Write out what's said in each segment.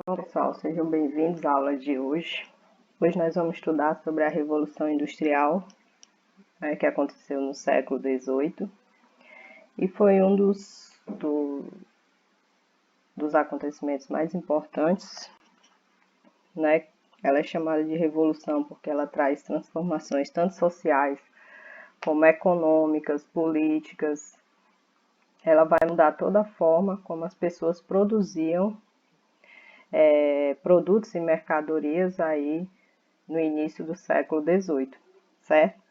Bom, pessoal, sejam bem-vindos à aula de hoje. Hoje nós vamos estudar sobre a Revolução Industrial, que aconteceu no século XVIII e foi um dos acontecimentos mais importantes, né? Ela é chamada de Revolução porque ela traz transformações tanto sociais como econômicas, políticas. Ela vai mudar toda a forma como as pessoas produziam produtos e mercadorias aí no início do século XVIII, certo?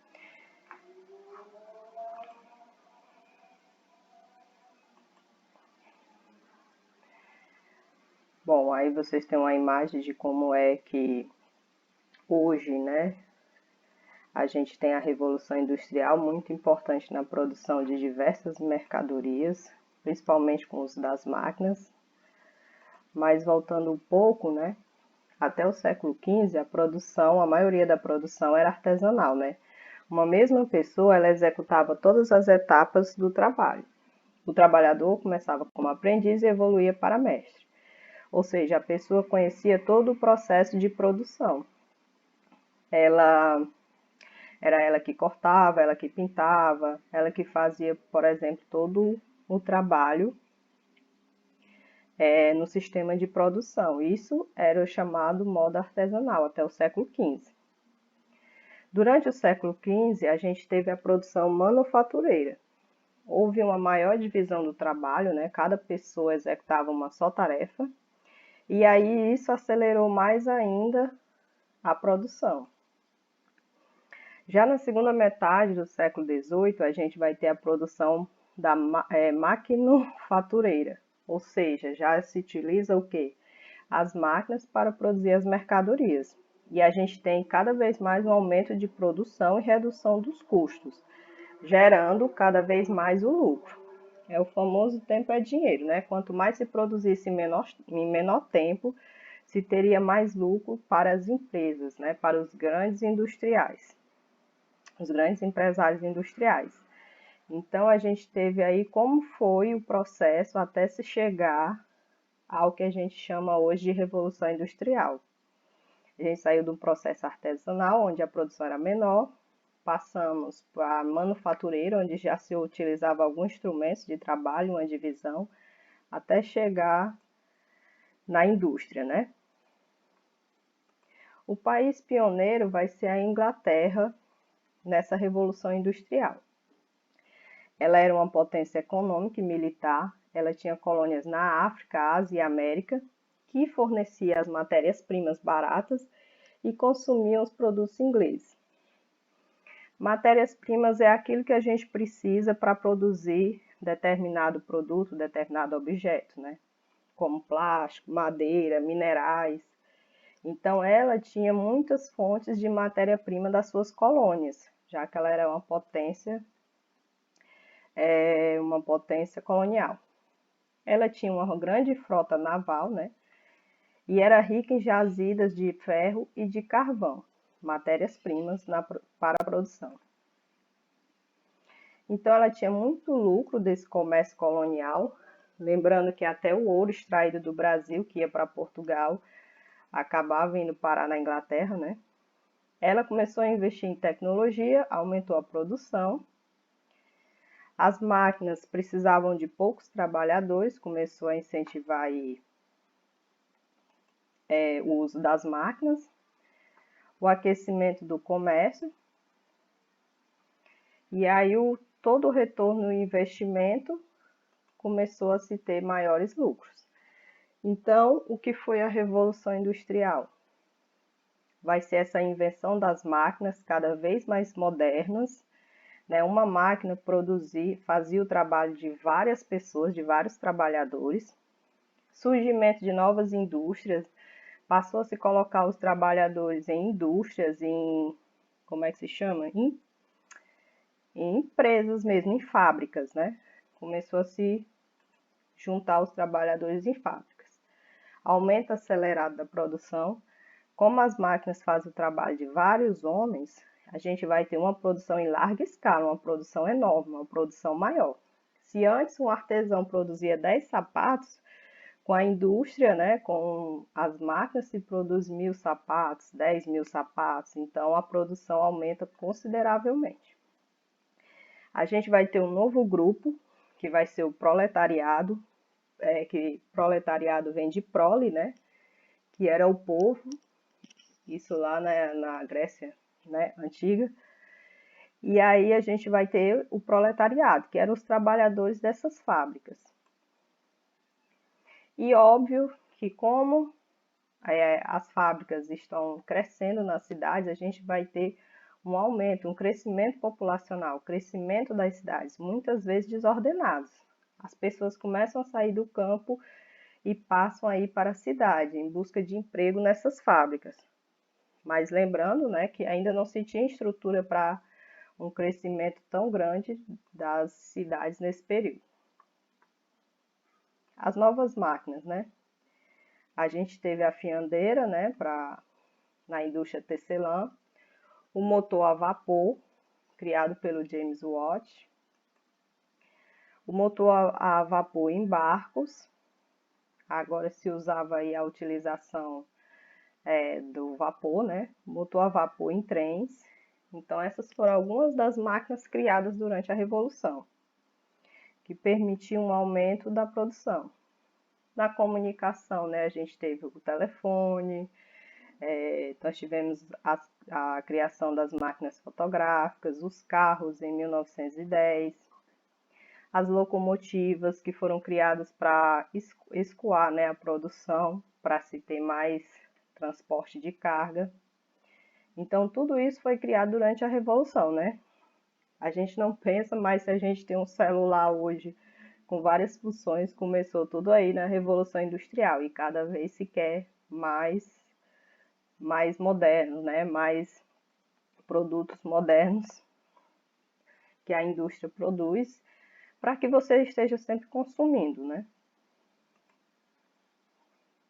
Bom, aí vocês têm uma imagem de como é que hoje, né, a gente tem a Revolução Industrial muito importante na produção de diversas mercadorias, principalmente com o uso das máquinas. Mas voltando um pouco, né, até o século XV, a maioria da produção era artesanal, né? Uma mesma pessoa, ela executava todas as etapas do trabalho. O trabalhador começava como aprendiz e evoluía para mestre. Ou seja, a pessoa conhecia todo o processo de produção. Era ela que cortava, ela que pintava, ela que fazia, por exemplo, todo o trabalho no sistema de produção. Isso era o chamado modo artesanal até o século XV. Durante o século XV, a gente teve a produção manufatureira. Houve uma maior divisão do trabalho, né? Cada pessoa executava uma só tarefa, e aí isso acelerou mais ainda a produção. Já na segunda metade do século XVIII, a gente vai ter a produção da maquinofatureira, ou seja, já se utiliza o quê? As máquinas para produzir as mercadorias. E a gente tem cada vez mais um aumento de produção e redução dos custos, gerando cada vez mais o lucro. É o famoso tempo é dinheiro, né? Quanto mais se produzisse em menor tempo, se teria mais lucro para as empresas, né? Para os grandes industriais, os grandes empresários industriais. Então, a gente teve aí como foi o processo até se chegar ao que a gente chama hoje de Revolução Industrial. A gente saiu de um processo artesanal, onde a produção era menor, passamos para a manufatureira, onde já se utilizava alguns instrumentos de trabalho, uma divisão, até chegar na indústria, né? O país pioneiro vai ser a Inglaterra nessa Revolução Industrial. Ela era uma potência econômica e militar, ela tinha colônias na África, Ásia e América, que fornecia as matérias-primas baratas e consumiam os produtos ingleses. Matérias-primas é aquilo que a gente precisa para produzir determinado produto, determinado objeto, né? Como plástico, madeira, minerais. Então, ela tinha muitas fontes de matéria-prima das suas colônias, já que ela era uma potência colonial. Ela tinha uma grande frota naval, né? E era rica em jazidas de ferro e de carvão, matérias-primas para a produção. Então, ela tinha muito lucro desse comércio colonial, lembrando que até o ouro extraído do Brasil, que ia para Portugal, acabava indo parar na Inglaterra, né? Ela começou a investir em tecnologia, aumentou a produção. As máquinas precisavam de poucos trabalhadores, começou a incentivar aí, o uso das máquinas, o aquecimento do comércio, e aí todo o retorno no investimento começou a se ter maiores lucros. Então, o que foi a Revolução Industrial? Vai ser essa invenção das máquinas cada vez mais modernas, né? Uma máquina fazia o trabalho de várias pessoas, de vários trabalhadores, surgimento de novas indústrias, passou a se colocar os trabalhadores em indústrias, como é que se chama? Em empresas mesmo, em fábricas, né? Começou a se juntar os trabalhadores em fábricas. Aumento acelerado da produção. Como as máquinas fazem o trabalho de vários homens, a gente vai ter uma produção em larga escala, uma produção enorme, uma produção maior. Se antes um artesão produzia 10 sapatos, Com a indústria, né, com as máquinas, se produz 1.000 sapatos, 10.000 sapatos, então a produção aumenta consideravelmente. A gente vai ter um novo grupo, que vai ser o proletariado, que proletariado vem de prole, né, que era o povo, isso lá na Grécia, né, antiga. E aí a gente vai ter o proletariado, que eram os trabalhadores dessas fábricas. E óbvio que como as fábricas estão crescendo nas cidades, a gente vai ter um aumento, um crescimento populacional, crescimento das cidades, muitas vezes desordenados. As pessoas começam a sair do campo e passam a ir para a cidade em busca de emprego nessas fábricas. Mas lembrando, né, que ainda não se tinha estrutura para um crescimento tão grande das cidades nesse período. As novas máquinas, né? A gente teve a fiandeira, né, na indústria tecelã, o motor a vapor, criado pelo James Watt, o motor a vapor em barcos, agora se usava aí a utilização do vapor, né, motor a vapor em trens. Então essas foram algumas das máquinas criadas durante a Revolução, que permitiam um aumento da produção. Na comunicação, né, a gente teve o telefone, nós tivemos a criação das máquinas fotográficas, os carros em 1910, as locomotivas que foram criadas para escoar, né, a produção, para se ter mais transporte de carga. Então, tudo isso foi criado durante a Revolução, né? A gente não pensa, mas se a gente tem um celular hoje com várias funções, começou tudo aí na Revolução Industrial e cada vez se quer mais modernos, né? Mais produtos modernos que a indústria produz para que você esteja sempre consumindo, né?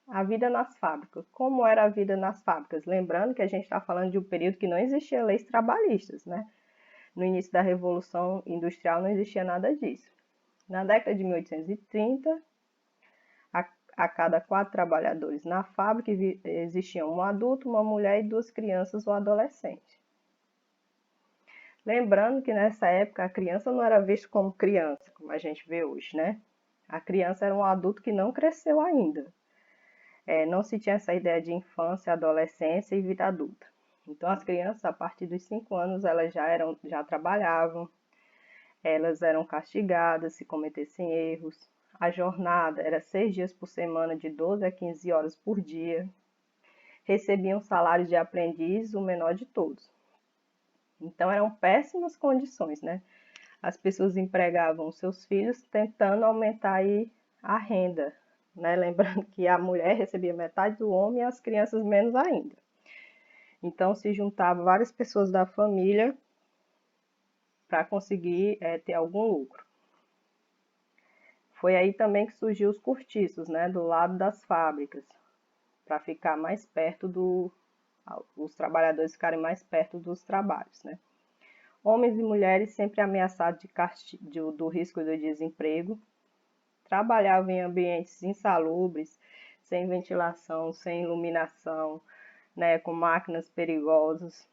A vida nas fábricas. Como era a vida nas fábricas? Lembrando que a gente está falando de um período que não existia leis trabalhistas, né? No início da Revolução Industrial não existia nada disso. Na década de 1830, a cada 4 trabalhadores na fábrica existia um adulto, uma mulher e 2 crianças ou adolescentes. Lembrando que nessa época a criança não era vista como criança, como a gente vê hoje, né? A criança era um adulto que não cresceu ainda. Não se tinha essa ideia de infância, adolescência e vida adulta. Então as crianças, a partir dos 5 anos, elas já trabalhavam, elas eram castigadas se cometessem erros. A jornada era 6 dias por semana, de 12 a 15 horas por dia. Recebiam salário de aprendiz, o menor de todos. Então eram péssimas condições, né? As pessoas empregavam seus filhos tentando aumentar aí a renda, né? Lembrando que a mulher recebia metade do homem e as crianças menos ainda. Então se juntavam várias pessoas da família para conseguir ter algum lucro. Foi aí também que surgiu os cortiços, né? Do lado das fábricas, para ficar mais perto os trabalhadores ficarem mais perto dos trabalhos, né? Homens e mulheres sempre ameaçados do risco do desemprego, trabalhavam em ambientes insalubres, sem ventilação, sem iluminação, né, com máquinas perigosas.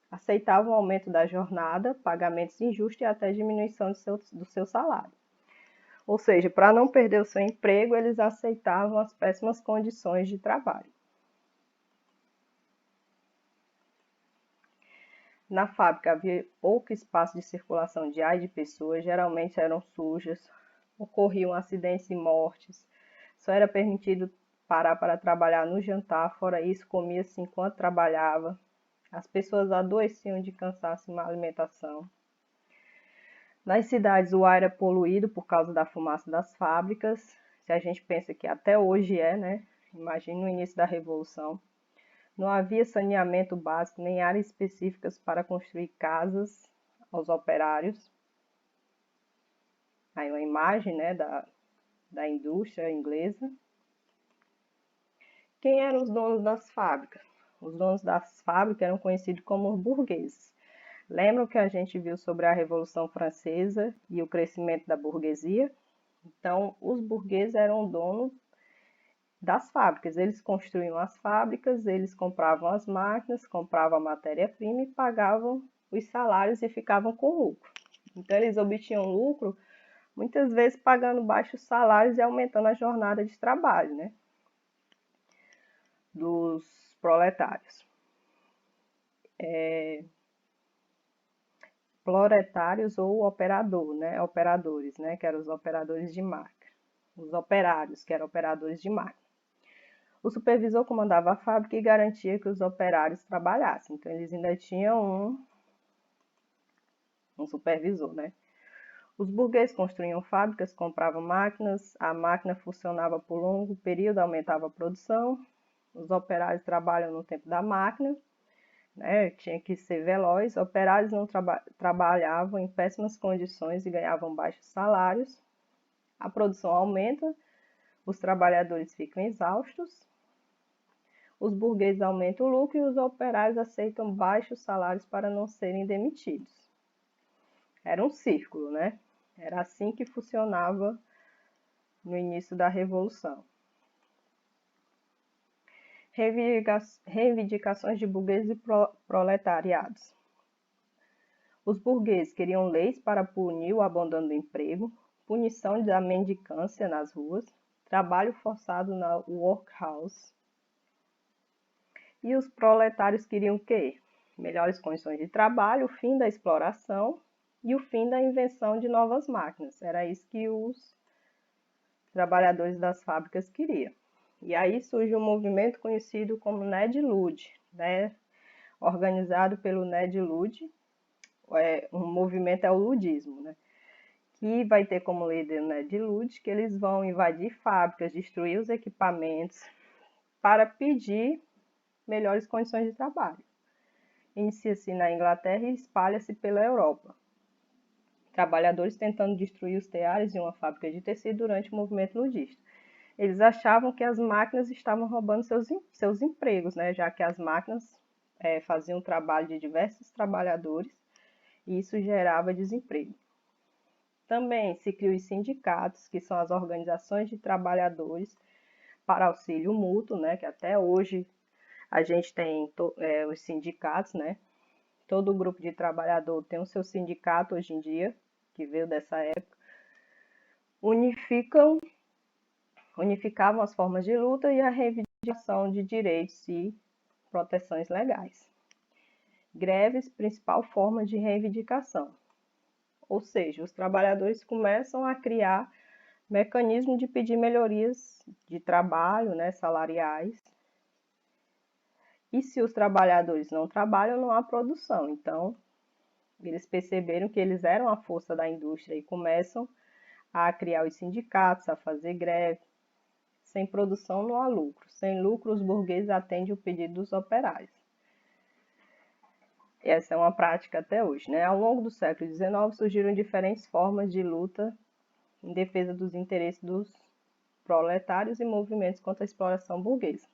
Aceitavam o aumento da jornada, pagamentos injustos e até diminuição do seu salário. Ou seja, para não perder o seu emprego, eles aceitavam as péssimas condições de trabalho. Na fábrica havia pouco espaço de circulação de ar e de pessoas, geralmente eram sujas, ocorriam acidentes e mortes, só era permitido parar para trabalhar no jantar, fora isso comia-se enquanto trabalhava, as pessoas adoeciam de cansaço e má alimentação. Nas cidades o ar era poluído por causa da fumaça das fábricas, se a gente pensa que até hoje né? Imagine no início da Revolução. Não havia saneamento básico nem áreas específicas para construir casas aos operários. Aí uma imagem, né, da indústria inglesa. Quem eram os donos das fábricas? Os donos das fábricas eram conhecidos como burgueses. Lembram que a gente viu sobre a Revolução Francesa e o crescimento da burguesia? Então, os burgueses eram donos das fábricas. Eles construíam as fábricas, eles compravam as máquinas, compravam a matéria-prima e pagavam os salários e ficavam com lucro. Então, eles obtinham lucro, muitas vezes pagando baixos salários e aumentando a jornada de trabalho, né, dos proletários. Proletários ou operador, né, operadores, né, que eram os operadores de máquina. Os operários, que eram operadores de máquina. O supervisor comandava a fábrica e garantia que os operários trabalhassem. Então, eles ainda tinham um supervisor, né? Os burgueses construíam fábricas, compravam máquinas, a máquina funcionava por longo período, aumentava a produção. Os operários trabalham no tempo da máquina, né? Tinha que ser veloz. Operários não trabalhavam em péssimas condições e ganhavam baixos salários. A produção aumenta, os trabalhadores ficam exaustos. Os burgueses aumentam o lucro e os operários aceitam baixos salários para não serem demitidos. Era um círculo, né? Era assim que funcionava no início da Revolução. Reivindicações de burgueses e proletariados. Os burgueses queriam leis para punir o abandono do emprego, punição da mendicância nas ruas, trabalho forçado na workhouse. E os proletários queriam o quê? Melhores condições de trabalho, o fim da exploração e o fim da invenção de novas máquinas. Era isso que os trabalhadores das fábricas queriam. E aí surge um movimento conhecido como Ned Ludd, né? Organizado pelo Ned Ludd. Um movimento é o ludismo, né? Que vai ter como líder o Ned Ludd, que eles vão invadir fábricas, destruir os equipamentos para pedir melhores condições de trabalho. Inicia-se na Inglaterra e espalha-se pela Europa. Trabalhadores tentando destruir os teares de uma fábrica de tecido durante o movimento ludista. Eles achavam que as máquinas estavam roubando seus empregos, né? Já que as máquinas faziam o trabalho de diversos trabalhadores e isso gerava desemprego. Também se criam os sindicatos, que são as organizações de trabalhadores para auxílio mútuo, né? Que até hoje a gente tem os sindicatos, né? Todo grupo de trabalhador tem o seu sindicato hoje em dia, que veio dessa época. Unificavam as formas de luta e a reivindicação de direitos e proteções legais. Greves, principal forma de reivindicação. Ou seja, os trabalhadores começam a criar mecanismos de pedir melhorias de trabalho, né, salariais. E se os trabalhadores não trabalham, não há produção. Então, eles perceberam que eles eram a força da indústria e começam a criar os sindicatos, a fazer greve. Sem produção não há lucro. Sem lucro, os burgueses atendem o pedido dos operários. Essa é uma prática até hoje, né? Ao longo do século XIX, surgiram diferentes formas de luta em defesa dos interesses dos proletários e movimentos contra a exploração burguesa.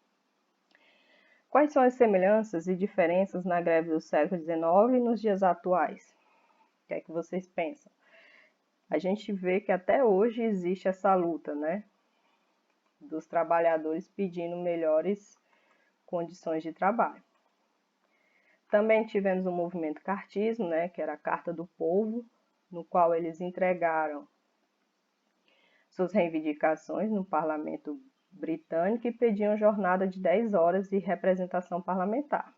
Quais são as semelhanças e diferenças na greve do século XIX e nos dias atuais? O que é que vocês pensam? A gente vê que até hoje existe essa luta, né? Dos trabalhadores pedindo melhores condições de trabalho. Também tivemos o movimento cartismo, né, que era a Carta do Povo, no qual eles entregaram suas reivindicações no parlamento britânico e pediam jornada de 10 horas e representação parlamentar.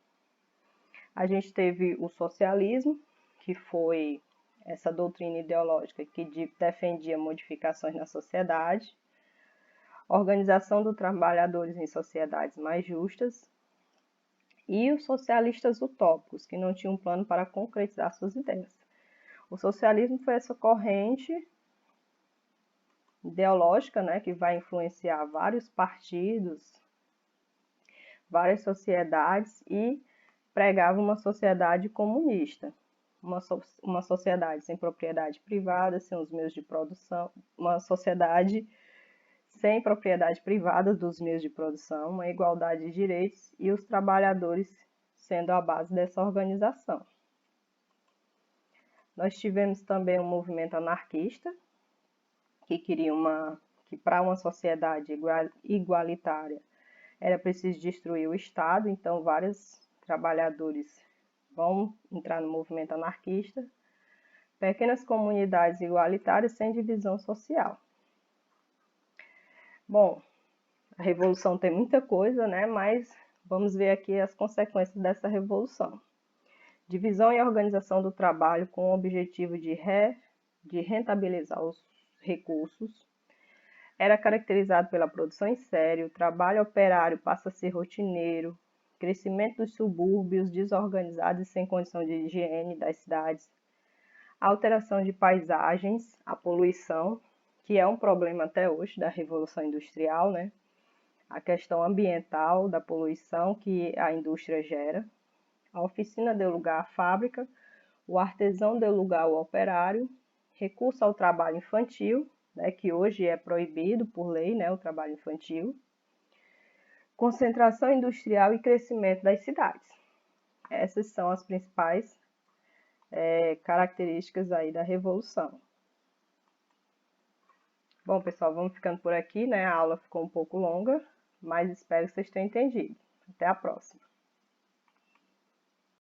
A gente teve o socialismo, que foi essa doutrina ideológica que defendia modificações na sociedade, organização dos trabalhadores em sociedades mais justas, e os socialistas utópicos, que não tinham um plano para concretizar suas ideias. O socialismo foi essa corrente ideológica, né, que vai influenciar vários partidos, várias sociedades e pregava uma sociedade comunista, uma sociedade sem propriedade privada, sem os meios de produção, uma sociedade sem propriedade privada dos meios de produção, uma igualdade de direitos e os trabalhadores sendo a base dessa organização. Nós tivemos também um movimento anarquista, que que para uma sociedade igualitária era preciso destruir o Estado, então vários trabalhadores vão entrar no movimento anarquista. Pequenas comunidades igualitárias sem divisão social. Bom, a revolução tem muita coisa, né? Mas vamos ver aqui as consequências dessa revolução. Divisão e organização do trabalho com o objetivo de rentabilizar os recursos. Era caracterizado pela produção em série, o trabalho operário passa a ser rotineiro, crescimento dos subúrbios desorganizados e sem condição de higiene das cidades, a alteração de paisagens, a poluição, que é um problema até hoje da Revolução Industrial, né? A questão ambiental da poluição que a indústria gera. A oficina deu lugar à fábrica, o artesão deu lugar ao operário, recurso ao trabalho infantil, né, que hoje é proibido por lei, né, o trabalho infantil, concentração industrial e crescimento das cidades. Essas são as principais características aí da Revolução. Bom, pessoal, vamos ficando por aqui, né? A aula ficou um pouco longa, mas espero que vocês tenham entendido. Até a próxima.